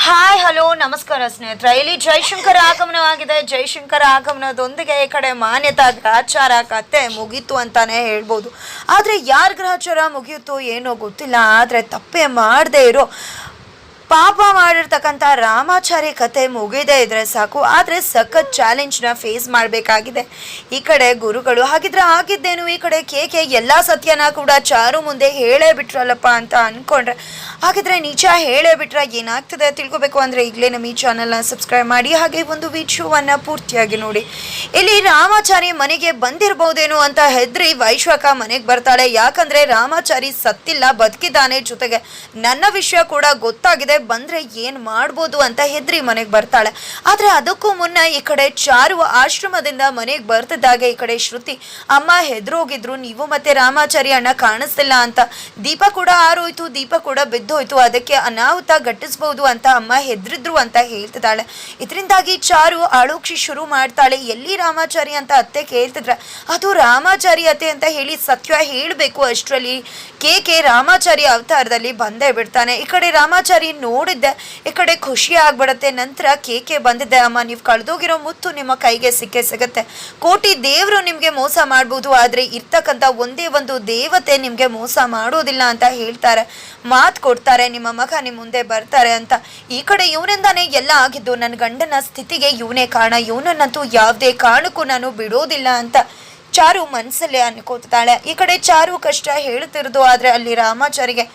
Hi hello ನಮಸ್ಕಾರ ಸ್ನೇಹಿತರೆ. ಇಲ್ಲಿ ಜೈಶಂಕರ ಆಗಮನವಾಗಿದೆ. ಜೈಶಂಕರ ಆಗಮನದೊಂದಿಗೆ ಈ ಕಡೆ ಮಾನ್ಯತಾ ಗ್ರಹಚಾರ ಕತೆ ಮುಗೀತು ಅಂತಾನೆ ಹೇಳ್ಬೋದು. ಆದರೆ ಯಾರ ಗ್ರಹಚಾರ ಮುಗಿಯಿತು ಏನೋ ಗೊತ್ತಿಲ್ಲ. ಆದರೆ ತಪ್ಪೇ ಮಾಡದೇ ಇರೋ ಪಾಪ ಮಾಡಿರ್ತಕ್ಕಂಥ ರಾಮಾಚಾರಿ ಕತೆ ಮುಗಿದೇ ಇದ್ರೆ ಸಾಕು. ಆದರೆ ಸಖತ್ ಚಾಲೆಂಜ್ನ ಫೇಸ್ ಮಾಡಬೇಕಾಗಿದೆ ಈ ಕಡೆ ಗುರುಗಳು. ಹಾಗಿದ್ರೆ ಆಗಿದ್ದೇನು, ಈ ಕಡೆ ಕೇಕೆ ಎಲ್ಲ ಸತ್ಯನ ಕೂಡ ಚಾರು ಮುಂದೆ ಹೇಳೇ ಬಿಟ್ರಲ್ಲಪ್ಪ ಅಂತ ಅಂದ್ಕೊಂಡ್ರೆ, ಹಾಗಿದ್ರೆ ನಿಜ ಹೇಳೇ ಬಿಟ್ರೆ ಏನಾಗ್ತದೆ ತಿಳ್ಕೊಬೇಕು ಅಂದರೆ ಈಗಲೇ ನಮ್ಮ ಈ ಚಾನಲ್ನ ಸಬ್ಸ್ಕ್ರೈಬ್ ಮಾಡಿ, ಹಾಗೆ ಒಂದು ವಿಡಿಯೋವನ್ನು ಪೂರ್ತಿಯಾಗಿ ನೋಡಿ. ಇಲ್ಲಿ ರಾಮಾಚಾರಿ ಮನೆಗೆ ಬಂದಿರಬಹುದೇನೋ ಅಂತ ಹೆದ್ರಿ ವೈಶ್ವಕ ಮನೆಗೆ ಬರ್ತಾಳೆ. ಯಾಕಂದರೆ ರಾಮಾಚಾರಿ ಸತ್ತಿಲ್ಲ, ಬದುಕಿದ್ದಾನೆ. ಜೊತೆಗೆ ನನ್ನ ವಿಷಯ ಕೂಡ ಗೊತ್ತಾಗಿದೆ, ಬಂದ್ರೆ ಏನ್ ಮಾಡ್ಬೋದು ಅಂತ ಹೆದ್ರಿ ಮನೆಗೆ ಬರ್ತಾಳೆ. ಆದ್ರೆ ಅದಕ್ಕೂ ಮುನ್ನ ಈ ಕಡೆ ಚಾರು ಆಶ್ರಮದಿಂದ ಮನೆಗೆ ಬರ್ತಿದ್ದಾಗ ಈ ಕಡೆ ಶ್ರುತಿ ಅಮ್ಮ ಹೆದ್ರೋಗಿದ್ರು, ನೀವು ಮತ್ತೆ ರಾಮಾಚಾರಿ ಅಣ್ಣ ಕಾಣಿಸ್ತಿಲ್ಲ ಅಂತ. ದೀಪ ಕೂಡ ಆರೋಯ್ತು, ದೀಪ ಕೂಡ ಬಿದ್ದೋಯ್ತು, ಅದಕ್ಕೆ ಅನಾಹುತ ಘಟಿಸಬಹುದು ಅಂತ ಅಮ್ಮ ಹೆದ್ರಿದ್ರು ಅಂತ ಹೇಳ್ತಿದ್ದಾಳೆ. ಇದರಿಂದಾಗಿ ಚಾರು ಆಳೋಕ್ಷಿ ಶುರು ಮಾಡ್ತಾಳೆ. ಎಲ್ಲಿ ರಾಮಾಚಾರಿ ಅಂತ ಅತ್ತೆ ಕೇಳ್ತಿದ್ರೆ ಅದು ರಾಮಾಚಾರಿ ಅತ್ತೆ ಅಂತ ಹೇಳಿ ಸತ್ಯ ಹೇಳಬೇಕು. ಅಷ್ಟರಲ್ಲಿ ಕೇಕೆ ರಾಮಾಚಾರಿ ಅವತಾರದಲ್ಲಿ ಬಂದೇ ಬಿಡ್ತಾನೆ. ಈ ಕಡೆ ರಾಮಾಚಾರಿ ನೋಡಿದ್ದೆ, ಈ ಕಡೆ ಖುಷಿ ಆಗ್ಬಿಡತ್ತೆ. ನಂತರ ಕೇಕೆ ಬಂದಿದ್ದೆ, ಅಮ್ಮ ನೀವು ಕಳೆದೋಗಿರೋ ಮುತ್ತು ನಿಮ್ಮ ಕೈಗೆ ಸಿಗುತ್ತೆ. ಕೋಟಿ ದೇವರು ನಿಮ್ಗೆ ಮೋಸ ಮಾಡ್ಬೋದು, ಆದ್ರೆ ಇರ್ತಕ್ಕಂಥ ಒಂದೇ ಒಂದು ದೇವತೆ ನಿಮ್ಗೆ ಮೋಸ ಮಾಡೋದಿಲ್ಲ ಅಂತ ಹೇಳ್ತಾರೆ. ಮಾತು ಕೊಡ್ತಾರೆ, ನಿಮ್ಮ ಮಗ ನಿಮ್ ಮುಂದೆ ಬರ್ತಾರೆ ಅಂತ. ಈ ಕಡೆ ಇವನಿಂದಾನೇ ಎಲ್ಲ ಆಗಿದ್ದು, ನನ್ನ ಗಂಡನ ಸ್ಥಿತಿಗೆ ಇವನೇ ಕಾರಣ, ಇವನನ್ನಂತೂ ಯಾವುದೇ ಕಾರಣಕ್ಕೂ ನಾನು ಬಿಡೋದಿಲ್ಲ ಅಂತ ಚಾರು ಮನಸ್ಸಲ್ಲೇ ಅನ್ಕೋತಾಳೆ. ಈ ಕಡೆ ಚಾರು ಕಷ್ಟ ಹೇಳ್ತಿರೋದು, ಆದ್ರೆ ಅಲ್ಲಿ ರಾಮಾಚಾರಿಗೆ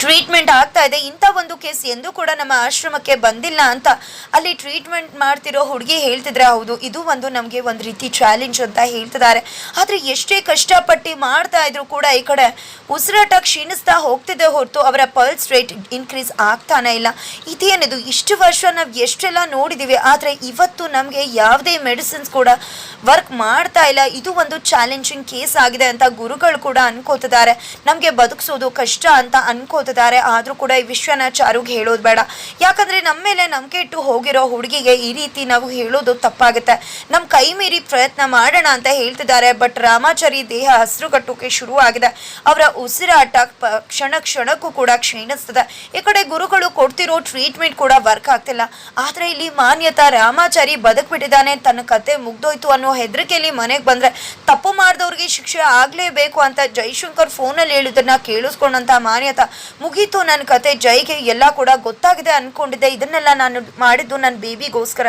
ಟ್ರೀಟ್ಮೆಂಟ್ ಆಗ್ತಾ ಇದೆ. ಇಂಥ ಒಂದು ಕೇಸ್ ಎಂದೂ ಕೂಡ ನಮ್ಮ ಆಶ್ರಮಕ್ಕೆ ಬಂದಿಲ್ಲ ಅಂತ ಅಲ್ಲಿ ಟ್ರೀಟ್ಮೆಂಟ್ ಮಾಡ್ತಿರೋ ಹುಡುಗಿ ಹೇಳ್ತಿದ್ರೆ, ಹೌದು ಇದು ಒಂದು ನಮಗೆ ಒಂದು ರೀತಿ ಚಾಲೆಂಜ್ ಅಂತ ಹೇಳ್ತಿದ್ದಾರೆ. ಆದರೆ ಎಷ್ಟೇ ಕಷ್ಟಪಟ್ಟು ಮಾಡ್ತಾ ಇದ್ರು ಕೂಡ ಈ ಕಡೆ ಉಸಿರಾಟ ಕ್ಷೀಣಿಸ್ತಾ ಹೋಗ್ತಿದೆ ಹೊರತು ಅವರ ಪಲ್ಸ್ ರೇಟ್ ಇನ್ಕ್ರೀಸ್ ಆಗ್ತಾನೆ ಇಲ್ಲ. ಇದೇನಿದು, ಇಷ್ಟು ವರ್ಷ ನಾವು ಎಷ್ಟೆಲ್ಲ ನೋಡಿದ್ದೀವಿ, ಆದರೆ ಇವತ್ತು ನಮಗೆ ಯಾವುದೇ ಮೆಡಿಸಿನ್ಸ್ ಕೂಡ ವರ್ಕ್ ಮಾಡ್ತಾ ಇಲ್ಲ. ಇದು ಒಂದು ಚಾಲೆಂಜಿಂಗ್ ಕೇಸ್ ಆಗಿದೆ ಅಂತ ಗುರುಗಳು ಕೂಡ ಅನ್ಕೋತಿದ್ದಾರೆ. ನಮಗೆ ಬದುಕಿಸೋದು ಕಷ್ಟ ಅಂತ ಅನ್ಕೋತಿದ್ದಾರೆ. ಆದ್ರೂ ಕೂಡ ಈ ವಿಷಯನ ಚಾರುಗೆ ಹೇಳೋದು ಬೇಡ. ಯಾಕಂದ್ರೆ ನಮ್ಮ ಮೇಲೆ ನಂಬಿಕೆ ಇಟ್ಟು ಹೋಗಿರೋ ಹುಡುಗಿಗೆ ಈ ರೀತಿ ನಾವು ಹೇಳೋದು ತಪ್ಪಾಗುತ್ತೆ. ನಮ್ಮ ಕೈ ಮೀರಿ ಪ್ರಯತ್ನ ಮಾಡೋಣ ಅಂತ ಹೇಳ್ತಿದ್ದಾರೆ. ಬಟ್ ರಾಮಾಚಾರಿ ದೇಹ ಹಸಿರುಗಟ್ಟೋಕೆ ಶುರು ಆಗಿದೆ. ಅವರ ಉಸಿರಾಟ ಕ್ಷಣಕ್ಕೂ ಕೂಡ ಕ್ಷೀಣಿಸ್ತದೆ. ಈ ಕಡೆ ಗುರುಗಳು ಕೊಡ್ತಿರೋ ಟ್ರೀಟ್ಮೆಂಟ್ ಕೂಡ ವರ್ಕ್ ಆಗ್ತಿಲ್ಲ. ಆದ್ರೆ ಇಲ್ಲಿ ಮಾನ್ಯತಾ ರಾಮಾಚಾರಿ ಬದುಕ್ಬಿಟ್ಟಿದ್ದಾನೆ, ತನ್ನ ಕತೆ ಮುಗ್ದೋಯ್ತು ಅನ್ನೋ ಹೆದರಿಕೆಯಲ್ಲಿ ಮನೆಗೆ ಬಂದ್ರೆ ತಪ್ಪು ಮಾಡಿದವ್ರಿಗೆ ಶಿಕ್ಷೆ ಆಗ್ಲೇಬೇಕು ಅಂತ ಜೈಶಂಕರ್ ಫೋನಲ್ಲಿ ಹೇಳುದನ್ನ ಕೇಳಿಸ್ಕೊಂಡಂತ ಮಾನ್ಯತಾ, ಮುಗೀತು ನನ್ನ ಕತೆ, ಜೈಗೆ ಎಲ್ಲ ಕೂಡ ಗೊತ್ತಾಗಿದೆ ಅನ್ಕೊಂಡಿದ್ದೆ, ಇದನ್ನೆಲ್ಲ ನಾನು ಮಾಡಿದ್ದು ನನ್ನ ಬೇಬಿಗೋಸ್ಕರ,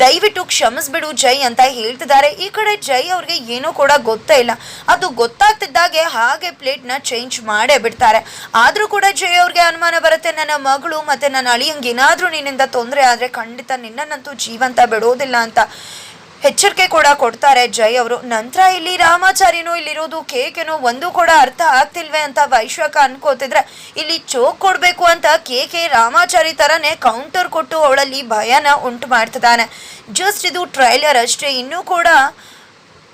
ದಯವಿಟ್ಟು ಕ್ಷಮಿಸ್ಬಿಡು ಜೈ ಅಂತ ಹೇಳ್ತಿದ್ದಾರೆ. ಈ ಕಡೆ ಜೈ ಅವ್ರಿಗೆ ಏನೂ ಕೂಡ ಗೊತ್ತೇ ಇಲ್ಲ. ಅದು ಗೊತ್ತಾಗ್ತಿದ್ದಾಗೆ ಹಾಗೆ ಪ್ಲೇಟ್ನ ಚೇಂಜ್ ಮಾಡೇ ಬಿಡ್ತಾರೆ. ಆದ್ರೂ ಕೂಡ ಜೈ ಅವ್ರಿಗೆ ಅನುಮಾನ ಬರುತ್ತೆ, ನನ್ನ ಮಗಳು ಮತ್ತೆ ನನ್ನ ಅಳಿಯಂಗೆ ಏನಾದ್ರೂ ನಿನ್ನಿಂದ ತೊಂದರೆ ಆದ್ರೆ ಖಂಡಿತ ನಿನ್ನನ್ನಂತೂ ಜೀವಂತ ಬಿಡೋದಿಲ್ಲ ಅಂತ ಎಚ್ಚರಿಕೆ ಕೂಡ ಕೊಡ್ತಾರೆ ಜೈ ಅವರು. ನಂತರ ಇಲ್ಲಿ ರಾಮಾಚಾರಿನೋ ಇಲ್ಲಿರೋದು ಕೇಕೆನೋ ಒಂದು ಕೂಡ ಅರ್ಥ ಆಗ್ತಿಲ್ವೇ ಅಂತ ವೈಶ್ವಕ ಅನ್ಕೋತಿದ್ರೆ, ಇಲ್ಲಿ ಚೋಕ್ ಕೊಡ್ಬೇಕು ಅಂತ ಕೇಕೆ ರಾಮಾಚಾರಿ ತರನೇ ಕೌಂಟರ್ ಕೊಟ್ಟು ಅವಳಲ್ಲಿ ಭಯನ ಉಂಟು ಮಾಡ್ತಿದ್ದಾನೆ. ಜಸ್ಟ್ ಇದು ಟ್ರೈಲರ್ ಅಷ್ಟೇ, ಇನ್ನೂ ಕೂಡ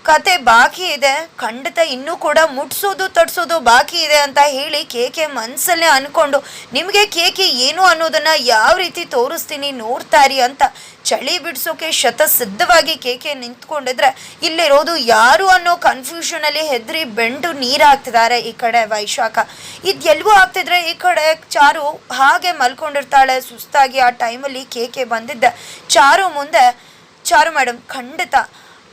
ಕತೆ ಬಾಕಿ ಇದೆ. ಖಂಡಿತ ಇನ್ನೂ ಕೂಡ ಮುಟ್ಸೋದು ತಡ್ಸೋದು ಬಾಕಿ ಇದೆ ಅಂತ ಹೇಳಿ ಕೇಕೆ ಮನಸ್ಸಲ್ಲೇ ಅನ್ಕೊಂಡು, ನಿಮಗೆ ಕೇಕೆ ಏನು ಅನ್ನೋದನ್ನ ಯಾವ ರೀತಿ ತೋರಿಸ್ತೀನಿ ನೋಡ್ತಾರಿ ಅಂತ ಚಳಿ ಬಿಡಿಸೋಕೆ ಶತಸಿದ್ಧವಾಗಿ ಕೇಕೆ ನಿಂತ್ಕೊಂಡಿದ್ರೆ, ಇಲ್ಲಿರೋದು ಯಾರು ಅನ್ನೋ ಕನ್ಫ್ಯೂಷನ್ ಅಲ್ಲಿ ಹೆದ್ರಿ ಬೆಂಡು ನೀರಾಗ್ತಿದ್ದಾರೆ ಈ ಕಡೆ ವೈಶಾಖ. ಇದೆಲ್ವೂ ಆಗ್ತಿದ್ರೆ ಈ ಕಡೆ ಚಾರು ಹಾಗೆ ಮಲ್ಕೊಂಡಿರ್ತಾಳೆ ಸುಸ್ತಾಗಿ. ಆ ಟೈಮಲ್ಲಿ ಕೇಕೆ ಬಂದಿದ್ದೆ ಚಾರು ಮುಂದೆ, ಚಾರು ಮೇಡಮ್ ಖಂಡಿತ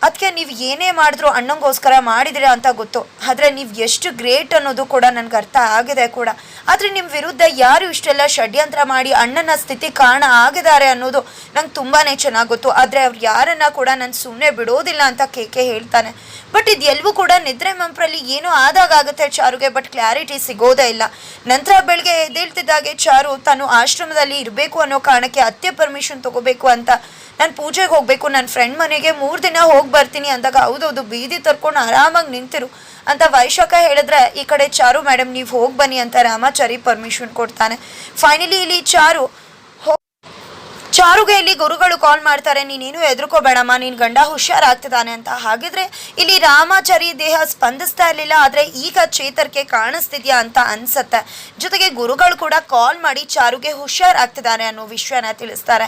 ಅದಕ್ಕೆ ನೀವು ಏನೇ ಮಾಡಿದ್ರು ಅಣ್ಣಂಗೋಸ್ಕರ ಮಾಡಿದಿರ ಅಂತ ಗೊತ್ತು, ಆದರೆ ನೀವು ಎಷ್ಟು ಗ್ರೇಟ್ ಅನ್ನೋದು ಕೂಡ ನನಗೆ ಅರ್ಥ ಆಗಿದೆ ಕೂಡ. ಆದರೆ ನಿಮ್ಮ ವಿರುದ್ಧ ಯಾರು ಇಷ್ಟೆಲ್ಲ ಷಡ್ಯಂತ್ರ ಮಾಡಿ ಅಣ್ಣನ ಸ್ಥಿತಿ ಕಾರಣ ಆಗಿದ್ದಾರೆ ಅನ್ನೋದು ನಂಗೆ ತುಂಬಾ ಚೆನ್ನಾಗಿ ಗೊತ್ತು. ಆದರೆ ಅವ್ರು ಯಾರನ್ನ ಕೂಡ ನಾನು ಸುಮ್ಮನೆ ಬಿಡೋದಿಲ್ಲ ಅಂತ ಕೇಕೆ ಹೇಳ್ತಾನೆ. ಬಟ್ ಇದೆಲ್ಲವೂ ಕೂಡ ನಿದ್ರೆ ಮಂಪ್ರಲ್ಲಿ ಏನೋ ಆದಾಗ ಆಗುತ್ತೆ ಚಾರುಗೆ, ಬಟ್ ಕ್ಲಾರಿಟಿ ಸಿಗೋದೇ ಇಲ್ಲ. ನಂತರ ಬೆಳಗ್ಗೆ ಎದ್ದೇಳ್ತಿದ್ದಾಗೆ ಚಾರು ತಾನು ಆಶ್ರಮದಲ್ಲಿ ಇರಬೇಕು ಅನ್ನೋ ಕಾರಣಕ್ಕೆ ಅತ್ತೆ ಪರ್ಮಿಷನ್ ತಗೋಬೇಕು ಅಂತ, ನಾನು ಪೂಜೆಗೆ ಹೋಗಬೇಕು, ನನ್ನ ಫ್ರೆಂಡ್ ಮನೆಗೆ 3 ದಿನ ಹೋಗಿ ಬರ್ತೀನಿ ಅಂದಾಗ, ಹೌದೌದು ಬೀದಿ ತರ್ಕೊಂಡು ಆರಾಮಾಗಿ ನಿಂತಿರು ಅಂತ ವೈಶಾಖ ಹೇಳಿದ್ರೆ, ಈ ಕಡೆ ಚಾರು ಮೇಡಮ್ ನೀವು ಹೋಗಿ ಬನ್ನಿ ಅಂತ ರಾಮಾಚಾರಿ ಪರ್ಮಿಷನ್ ಕೊಡ್ತಾನೆ. ಫೈನಲಿ ಇಲ್ಲಿ ಚಾರುಗೆ ಇಲ್ಲಿ ಗುರುಗಳು ಕಾಲ್ ಮಾಡ್ತಾರೆ, ನೀನೇನು ಹೆದರ್ಕೋಬೇಡಮ್ಮ, ನಿನ್ ಗಂಡ ಹುಷಾರಾಗ್ತಿದ್ದಾನೆ ಅಂತ. ಹಾಗಿದ್ರೆ ಇಲ್ಲಿ ರಾಮಾಚಾರಿ ದೇಹ ಸ್ಪಂದಿಸ್ತಾ ಇರ್ಲಿಲ್ಲ, ಆದ್ರೆ ಈಗ ಚೇತರ್ಗೆ ಕಾಣಿಸ್ತಿದ್ಯಾ ಅಂತ ಅನ್ಸತ್ತೆ. ಜೊತೆಗೆ ಗುರುಗಳು ಕೂಡ ಕಾಲ್ ಮಾಡಿ ಚಾರುಗೆ ಹುಷಾರಾಗ್ತಿದ್ದಾರೆ ಅನ್ನೋ ವಿಷಯನ ತಿಳಿಸ್ತಾರೆ.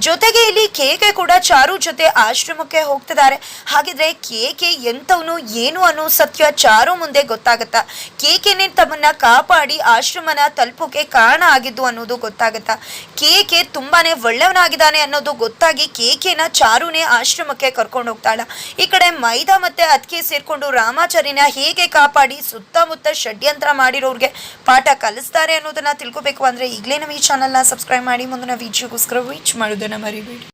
ಜೊತೆಗೆ ಇಲ್ಲಿ ಕೇಕೆ ಕೂಡ ಚಾರು ಜೊತೆ ಆಶ್ರಮಕ್ಕೆ ಹೋಗ್ತಿದ್ದಾರೆ. ಹಾಗಿದ್ರೆ ಕೇಕೆ ಎಂತವನು ಏನು ಅನ್ನೋ ಸತ್ಯ ಚಾರು ಮುಂದೆ ಗೊತ್ತಾಗತ್ತಾ? ಕೇಕೆನೆ ತಮ್ಮನ್ನ ಕಾಪಾಡಿ ಆಶ್ರಮನ ತಲುಪೋಕೆ ಕಾರಣ ಆಗಿದ್ದು ಅನ್ನೋದು ಗೊತ್ತಾಗತ್ತಾ? ಕೇಕೆ ತುಂಬಾನೇ ಒಳ್ಳೆಯವನಾಗಿದ್ದಾನೆ ಅನ್ನೋದು ಗೊತ್ತಾಗಿ ಕೇಕೆನ ಚಾರುನೇ ಆಶ್ರಮಕ್ಕೆ ಕರ್ಕೊಂಡು ಹೋಗ್ತಾಳ. ಈ ಕಡೆ ಮೈದಾ ಮತ್ತೆ ಅದಕ್ಕೆ ಸೇರ್ಕೊಂಡು ರಾಮಾಚಾರಿನ ಹೇಗೆ ಕಾಪಾಡಿ ಸುತ್ತಮುತ್ತ ಷಡ್ಯಂತ್ರ ಮಾಡಿರೋರ್ಗೆ ಪಾಠ ಕಲಿಸ್ತಾರೆ ಅನ್ನೋದನ್ನ ತಿಳ್ಕೊಬೇಕು ಅಂದ್ರೆ ಈಗಲೇ ನಮ್ಮ ಈ ಚಾನಲ್ನ ಸಬ್ಸ್ಕ್ರೈಬ್ ಮಾಡಿ. ಮುಂದಿನ ವಿಡಿಯೋಗೋಸ್ಕರ ರೀಚ್ ಮಾಡೋದನ್ನ ಮರಿಬೇಡಿ.